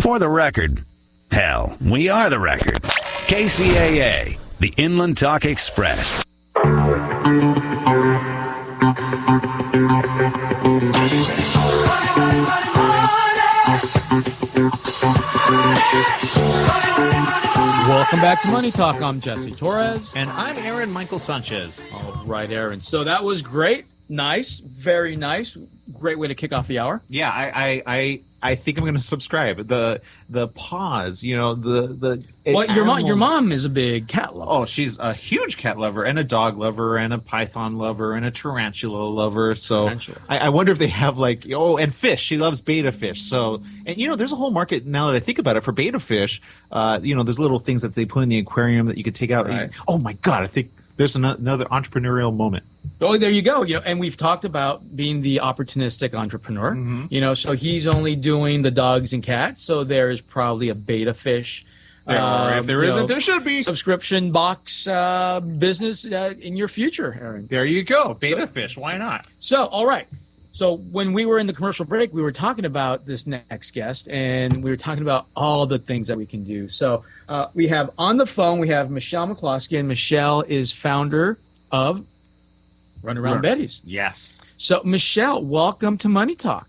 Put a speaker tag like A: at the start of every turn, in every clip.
A: For the record, hell, we are the record. KCAA, the Inland Talk Express.
B: Welcome back to Money Talk. I'm Jesse Torres.
C: And I'm Aaron Michael Sanchez.
B: All right, Aaron. So that was great. Nice. Very nice. Great way to kick off the hour.
C: Yeah, I think I'm going to subscribe. The pause,
B: your mom is a big cat lover.
C: Oh, she's a huge cat lover and a dog lover and a python lover and a tarantula lover. So I wonder if they have and fish. She loves betta fish. So, and there's a whole market now that I think about it for betta fish. There's little things that they put in the aquarium that you could take out.
B: Right.
C: Oh my God, I think there's another entrepreneurial moment.
B: Oh, there you go. And we've talked about being the opportunistic entrepreneur.
C: Mm-hmm.
B: So he's only doing the dogs and cats. So there is probably a betta fish.
C: If there isn't, there should be.
B: Subscription box business in your future, Aaron.
C: There you go. Betta fish. Why not?
B: So, all right. So when we were in the commercial break, we were talking about this next guest, and we were talking about all the things that we can do. So we have on the phone, we have Michelle McCloskey, and Michelle is founder of Run Around Betties.
C: Yes.
B: So, Michelle, welcome to Money Talk.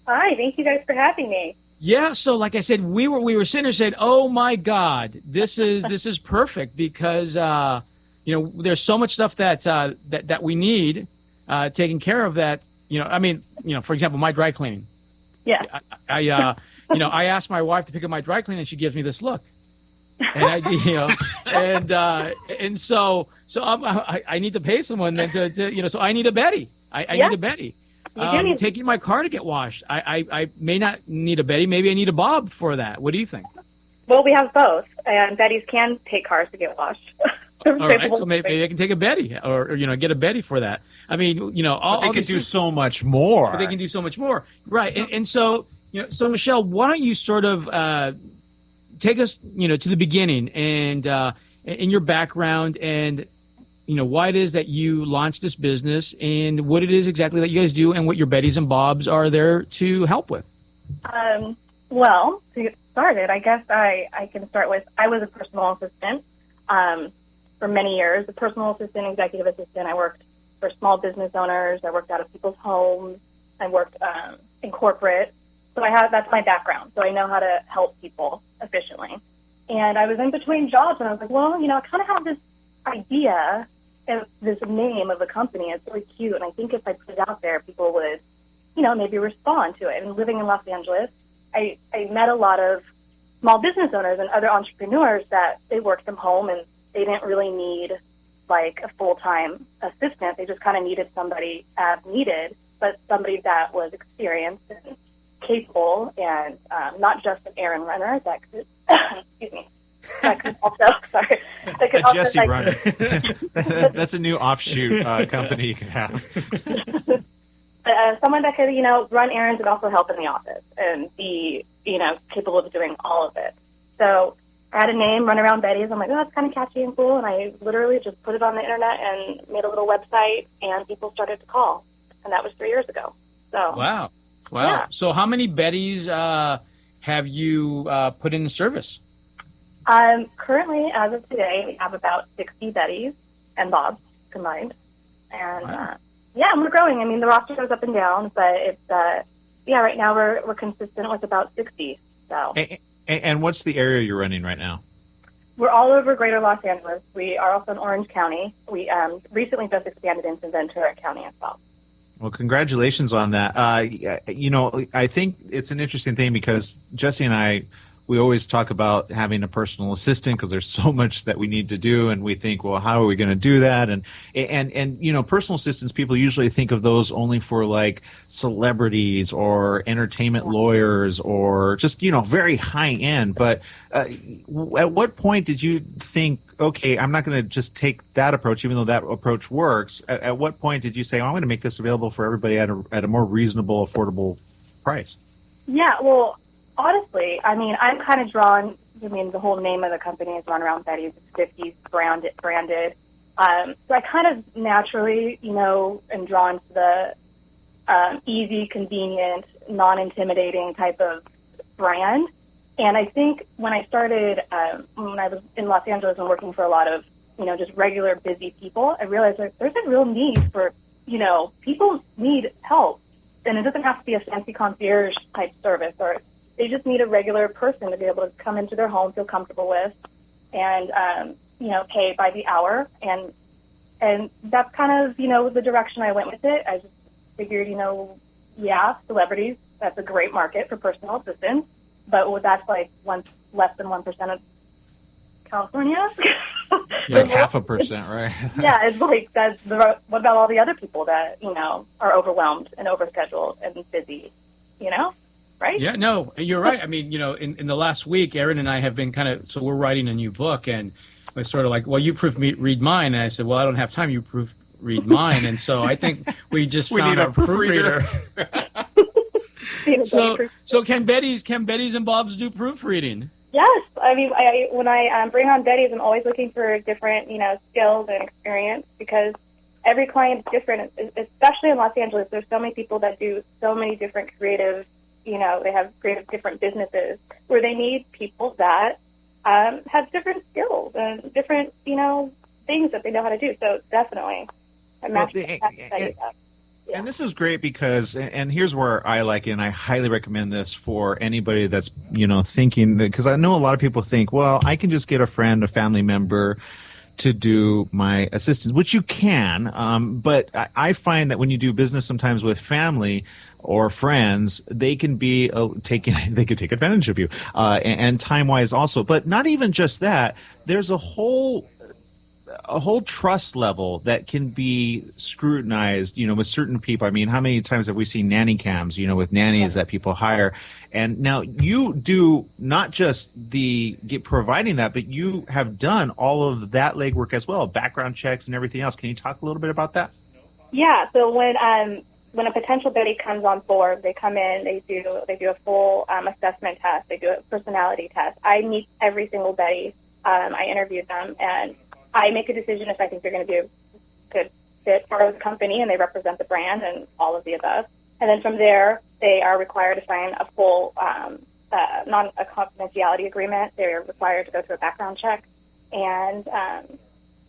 D: Hi, thank you guys for having me.
B: Yeah, so like I said, we were sitting there saying, "Oh my God, this is perfect," because there's so much stuff that we need taken care of. That for example, my dry cleaning.
D: Yeah.
B: I asked my wife to pick up my dry cleaning, and she gives me this look. And so I need to pay someone then to so I need a Betty. I need a Betty. Taking my car to get washed. I may not need a Betty. Maybe I need a Bob for that. What do you think?
D: Well, we have both, and Betties can take cars to get washed.
B: All right, so maybe I can take a Betty, or get a Betty for that. I mean,
C: they can do so much more.
B: But they can do so much more, right? And so, so Michelle, why don't you sort of take us, to the beginning and in your background and why it is that you launched this business and what it is exactly that you guys do and what your Betties and Bobs are there to help with.
D: Well, to get started, I guess I can start with, I was a personal assistant for many years, a personal assistant, executive assistant. I worked for small business owners. I worked out of people's homes. I worked in corporate. So that's my background. So I know how to help people efficiently. And I was in between jobs and I was like, well, I kind of have this idea of this name of a company. It's really cute. And I think if I put it out there, people would, maybe respond to it. And living in Los Angeles, I met a lot of small business owners and other entrepreneurs that they worked from home and they didn't really need like a full-time assistant. They just kind of needed somebody as needed, but somebody that was experienced and capable and not just an errand runner that could, excuse me, that could also, sorry. That could
C: a Jesse runner. That's a new offshoot company you could have.
D: Someone that could, run errands and also help in the office and be, capable of doing all of it. So I had a name, Run Around Betties. I'm like, oh, that's kind of catchy and cool. And I literally just put it on the internet and made a little website, and people started to call. And that was 3 years ago. So
B: Wow.
D: Yeah.
B: So how many Betties have you put in service?
D: Currently, as of today, we have about 60 Betties and Bobs combined. And,
B: Wow.
D: and we're growing. I mean, the roster goes up and down, but it's, right now we're consistent with about 60. So.
C: And what's the area you're running right now?
D: We're all over Greater Los Angeles. We are also in Orange County. We recently just expanded into Ventura County as well.
C: Well, congratulations on that. I think it's an interesting thing because Jesse and I, we always talk about having a personal assistant because there's so much that we need to do, and we think, well, how are we going to do that? And personal assistants, people usually think of those only for like celebrities or entertainment lawyers or just very high end. But at what point did you think, okay, I'm not going to just take that approach, even though that approach works? At what point did you say, I'm going to make this available for everybody at a more reasonable, affordable price?
D: Yeah, well, honestly, I mean, I'm kind of drawn. I mean, the whole name of the company is Run Around Betties. It's 50s branded. So I kind of naturally, am drawn to the easy, convenient, non-intimidating type of brand. And I think when I started, when I was in Los Angeles and working for a lot of, just regular busy people, I realized there's a real need for, people need help. And it doesn't have to be a fancy concierge type service, or they just need a regular person to be able to come into their home, feel comfortable with, and, pay by the hour. And that's kind of, the direction I went with it. I just figured, celebrities, that's a great market for personal assistants, but that's like less than 1% of California.
C: Like 0.5%, right?
D: Yeah, it's like what about all the other people that, are overwhelmed and overscheduled and busy, right?
B: Yeah, no, you're right. I mean, in the last week, Erin and I have been so we're writing a new book, and it's sort of like, well, you read mine. And I said, well, I don't have time. You read mine. And so I think we just
C: We
B: found
C: need a
B: our proofreader. So can Betties and Bob's do proofreading?
D: Yes. I mean, when I bring on Betties, I'm always looking for different, skills and experience, because every client is different, especially in Los Angeles. There's so many people that do so many different creative, they have creative different businesses where they need people that have different skills and different, things that they know how to do. So definitely.
C: And this is great because, and here's where I like it, and I highly recommend this for anybody that's, thinking, because I know a lot of people think, well, I can just get a friend, a family member to do my assistance, which you can. But I find that when you do business sometimes with family or friends, they can be they could take advantage of you, and time-wise also. But not even just that. There's a whole trust level that can be scrutinized, with certain people. I mean, how many times have we seen nanny cams, with nannies that people hire? And now you do not just providing that, but you have done all of that legwork as well, background checks and everything else. Can you talk a little bit about that?
D: Yeah. So when a potential Betty comes on board, they come in, they do a full assessment test, they do a personality test. I meet every single Betty. I interview them, and I make a decision if I think they're going to be a good fit for the company and they represent the brand and all of the above. And then from there, they are required to sign a full confidentiality agreement. They're required to go through a background check, and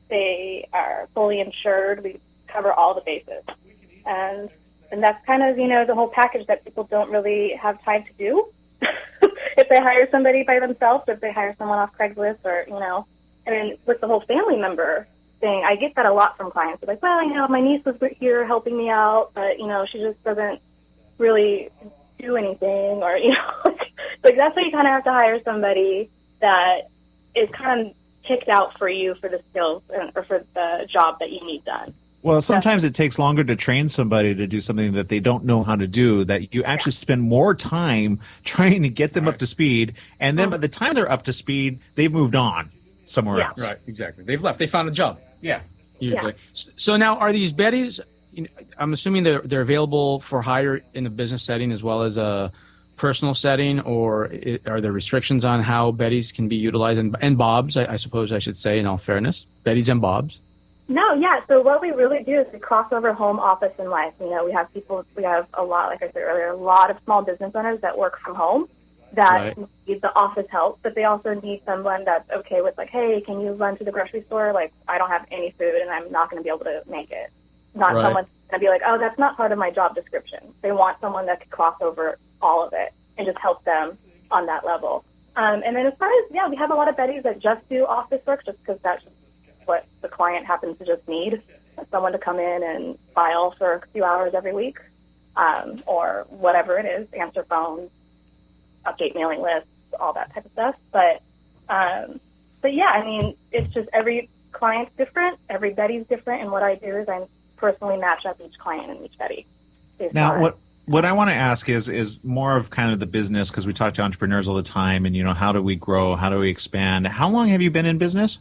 D: they are fully insured. We cover all the bases. And that's kind of, the whole package that people don't really have time to do. If they hire somebody by themselves, if they hire someone off Craigslist or, and then with the whole family member thing, I get that a lot from clients. They're like, well, my niece was here helping me out, but, she just doesn't really do anything, or, like that's why you kind of have to hire somebody that is kind of picked out for you for the skills or for the job that you need done.
C: Well, sometimes it takes longer to train somebody to do something that they don't know how to do, that you actually spend more time trying to get them up to speed. And then by the time they're up to speed, they've moved on somewhere else.
B: Right, exactly. They've left. They found a job.
C: Yeah.
B: Usually. Yeah. So now, are these Betties, I'm assuming they're available for hire in a business setting as well as a personal setting, or are there restrictions on how Betties can be utilized? And Bob's, I suppose I should say, in all fairness, Betties and Bob's?
D: No, yeah. So what we really do is we cross over home, office, and life. We have a lot, like I said earlier, a lot of small business owners that work from home that need the office help, but they also need someone that's okay with, like, hey, can you run to the grocery store? Like, I don't have any food and I'm not going to be able to make it. Not someone's going to be like, oh, that's not part of my job description. They want someone that could cross over all of it and just help them on that level. And then as far as, we have a lot of Betties that just do office work just because that's what the client happens to just need, someone to come in and file for a few hours every week, or whatever it is, answer phones, update mailing lists, all that type of stuff. But yeah, I mean, it's just every client's different, every Betty's different, and what I do is I personally match up each client and each Betty.
C: Now, what I want to ask is more of kind of the business, because we talk to entrepreneurs all the time, and how do we grow, how do we expand? How long have you been in business?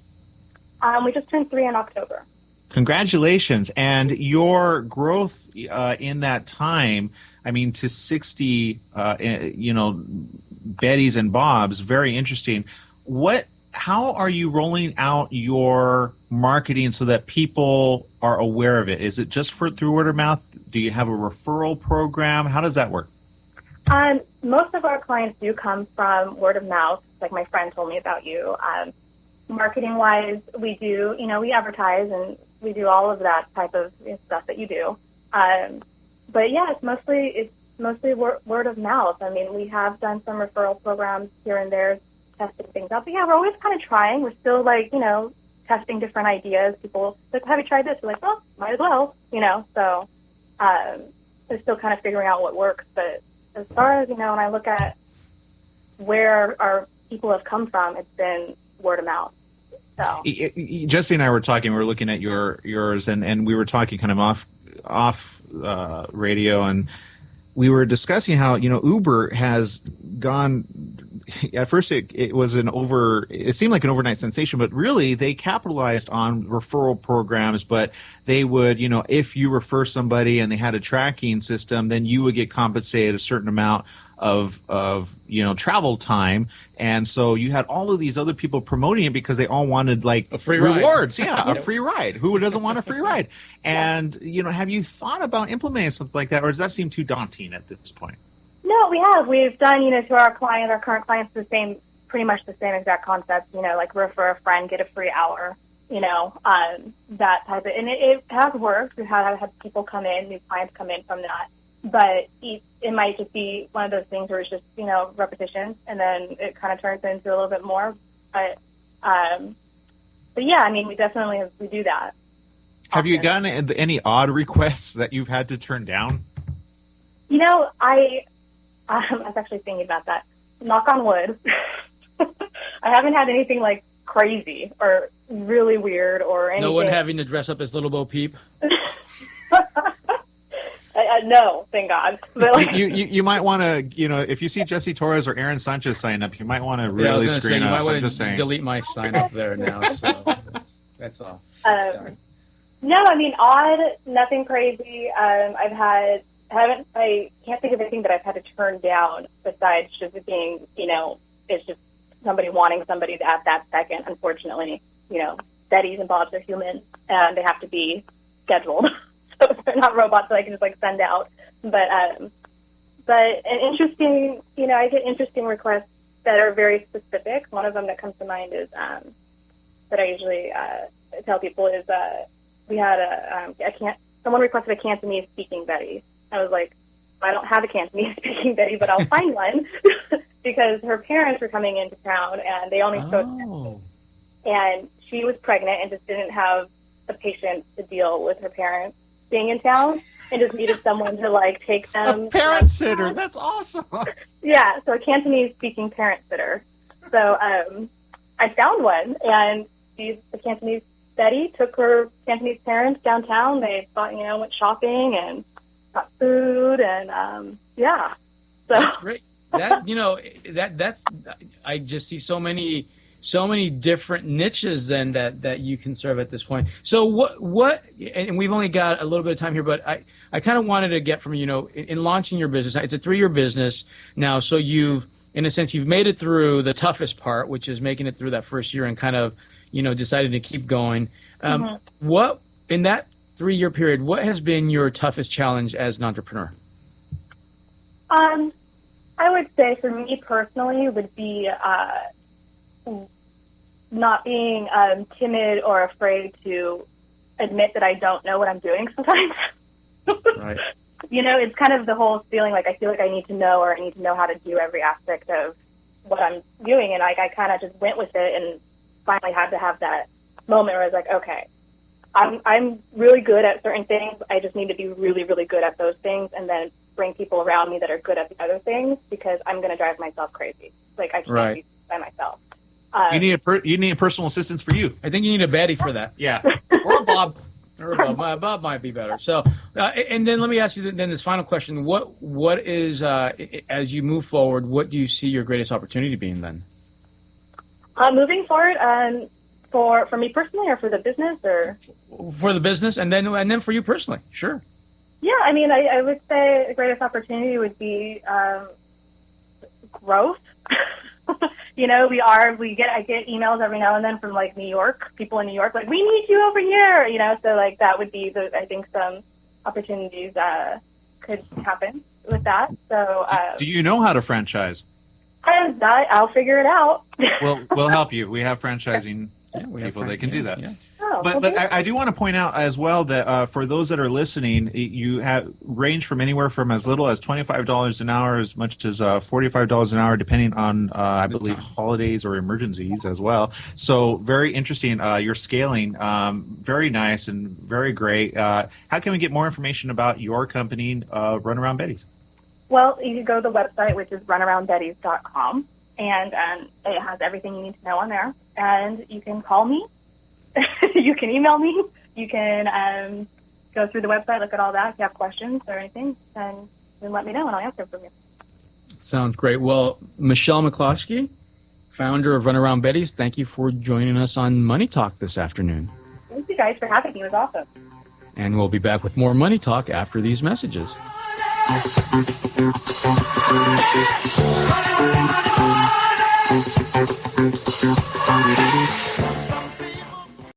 D: We just turned 3 in October.
C: Congratulations. And your growth in that time, I mean, to 60, Betties and Bob's, very interesting. How are you rolling out your marketing so that people are aware of it? Is it just through word of mouth? Do you have a referral program? How does that work?
D: most of our clients do come from word of mouth. Like my friend told me about you. Marketing wise, we do, we advertise and we do all of that type of stuff that you do. But yeah, it's mostly word of mouth. I mean, we have done some referral programs here and there, testing things out. But yeah, we're always kind of trying. We're still testing different ideas. People like, have you tried this? We're like, well, might as well, So we're still kind of figuring out what works. But as far as, when I look at where our people have come from, it's been word of mouth. So
C: Jesse and I were talking. We were looking at yours, and we were talking kind of off radio, and we were discussing how Uber has gone. At first, it seemed like an overnight sensation, but really they capitalized on referral programs. But they would, if you refer somebody and they had a tracking system, then you would get compensated a certain amount of travel time. And so you had all of these other people promoting it because they all wanted like
B: a free
C: rewards.
B: Ride.
C: Yeah, a free ride. Who doesn't want a free ride? And have you thought about implementing something like that, or does that seem too daunting at this point?
D: No, we have. We've done, to our current clients, pretty much the same exact concept, like refer a friend, get a free hour, that type of, and it has worked. We've had people come in, new clients come in from that, but it might just be one of those things where it's just, repetition, and then it kind of turns into a little bit more. But yeah, I mean, we do that.
C: Have you gotten any odd requests that you've had to turn down?
D: I was actually thinking about that. Knock on wood. I haven't had anything like crazy or really weird or anything.
B: No one having to dress up as Little Bo Peep?
D: No, thank God. But
C: you might want to, if you see Jesse Torres or Aaron Sanchez sign up, you might want to really screen us. I'm just saying.
B: Delete my sign up there now. So that's all.
D: No, I mean, odd, nothing crazy. I can't think of anything that I've had to turn down besides just it being, it's just somebody wanting somebody at that second. Unfortunately, Betties and Bobs are human and they have to be scheduled. So they're not robots that I can just send out. But an interesting, I get interesting requests that are very specific. One of them that comes to mind is, that I usually tell people is, we had someone requested a Cantonese speaking Betty. I was like, I don't have a Cantonese speaking Betty, but I'll find one because her parents were coming into town and they only spoke Cantonese. And she was pregnant and just didn't have the patience to deal with her parents being in town and just needed someone to take them.
C: A parent sitter. That's awesome.
D: Yeah. So a Cantonese speaking parent sitter. So, I found one and she's a Cantonese Betty, took her Cantonese parents downtown. They went shopping and got food and yeah. So
B: that's great. That's I just see so many different niches then that you can serve at this point. So what and we've only got a little bit of time here, but I kind of wanted to get from in launching your business. It's a 3-year business now, so you've made it through the toughest part, which is making it through that first year and kind of decided to keep going. What in that 3-year period, what has been your toughest challenge as an entrepreneur?
D: I would say for me personally would be not being timid or afraid to admit that I don't know what I'm doing sometimes.
B: Right.
D: It's kind of the whole feeling I feel like I need to know or I need to know how to do every aspect of what I'm doing. And I kind of just went with it and finally had to have that moment where I was like, okay, I'm really good at certain things. I just need to be really, really good at those things and then bring people around me that are good at the other things because I'm going to drive myself crazy. I can't be by myself.
C: You need personal assistance for you.
B: I think you need a Betty for that.
C: Yeah. Or a Bob.
B: Or Bob might be better. So, and then let me ask you then this final question. What is, as you move forward, what do you see your greatest opportunity being then?
D: Moving forward, for me personally or for the business or?
B: For the business and then for you personally. Sure.
D: Yeah, I mean, I would say the greatest opportunity would be growth. I get emails every now and then from New York, people in New York, we need you over here, so that would be I think some opportunities could happen. with that. So
C: Do you know how to franchise?
D: I'll figure it out.
C: We'll help you. We have franchising
B: we have
C: people that can do that.
B: Yeah.
C: But I do want to point out as well that for those that are listening, you have range from anywhere from as little as $25 an hour, as much as $45 an hour, depending on I believe holidays or emergencies as well. So very interesting. You're scaling, very nice and very great. How can we get more information about your company, Runaround Betties?
D: Well, you can go to the website, which is runaroundbetties.com, and it has everything you need to know on there. And you can call me. You can email me. You can go through the website, look at all that. If you have questions or anything, then let me know, and I'll answer for you.
B: Sounds great. Well, Michelle McCloskey, founder of Runaround Betties, thank you for joining us on Money Talk this afternoon.
D: Thank you guys for having me. It was awesome.
B: And we'll be back with more Money Talk after these messages.
E: Money, money, money, money.